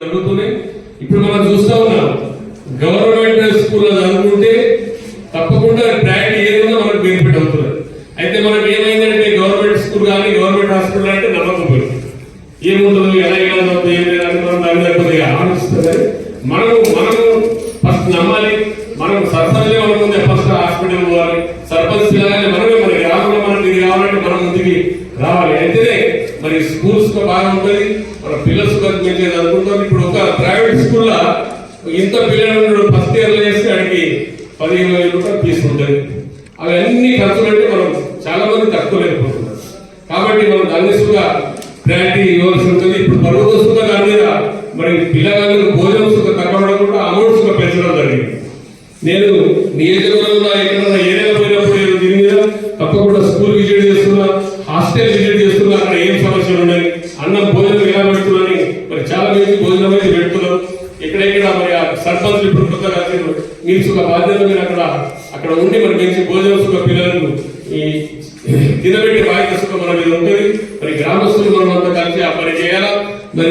జరుగుతున్నాయి. ఇప్పుడు మనం చూస్తా ఉన్నాం గవర్నమెంట్ స్కూల్లో చదువుకుంటే తప్పకుండా ప్రయారిటీ ఏదైనా మనకు బెనిఫిట్ అవుతుంది. అయితే మనకి ఏమైందంటే గవర్నమెంట్ స్కూల్ కానీ గవర్నమెంట్ హాస్పిటల్ అంటే నమ్మకం పోయింది. ఏముంటుందో ఎలా ఏమవుతుంది ఏం లేదని మనం దాని మీద కొద్దిగా ఆలోచిస్తుంది. మనము ఫస్ట్ నమ్మాలి. మనం సర్పంచ్ మన ముందే ఫస్ట్ హాస్పిటల్ పోవాలి. సర్పంచ్ పిల్లగానే మనమే మరి గ్రామంలో మనకి ఇది కావాలంటే మనం ముందుకి రావాలి. అయితేనే మరి స్కూల్స్ బాగా ఉంటుంది, మన పిల్లలు మంచిగా చదువుకుంటారు. ఇప్పుడు ఒక ప్రైవేట్ స్కూల్లో ఇంత పిల్లలు ఫస్ట్ ఇయర్లో చేస్తే వాడికి 15,000 రూపాయలు తీసుకుంటుంది. అవన్నీ ఖర్చులు అంటే మనం చాలా మంది తట్టుకోలేకపోతున్నారు. కాబట్టి మనం దాన్ని సుగా ప్రయారిటీ ఇవ్వాల్సి ఉంటుంది. ఇప్పుడు పరువు సుఖ దాని మీద మరి పిల్లగాళ్ళకు భోజనం సుఖ తగ్గడం కూడా అమౌంట్ సుఖ పెంచడం జరిగింది. నేను నియోజకవర్గంలో ఎక్కడన్నా ఏరియాలో పోయినప్పుడు దీని మీద తప్పకుండా స్కూల్ విజిట్ చేస్తున్నా, హాస్టల్ విజిట్ చేస్తున్నా. అక్కడ ఏం సమస్యలు ఉన్నాయి, అన్నం భోజనం ఎలా పెడుతున్నారని మరి చాలా మంది భోజనం అయితే పెడుతున్నారు. ఎక్కడెక్కడ మరి ఆ సర్పంచ్ ఇప్పుడు కొత్తగా మీరు సుఖ బాధ్యత మీరు అక్కడ ఉండి మరి మంచి భోజనం సుఖ పిల్లలకు ఈ తినబెట్టే బాధ్యత సుఖ మన మీద ఉంటుంది. మరి గ్రామస్తులు మనం అంతా కలిసి ఆ పని చేయాలా. మరి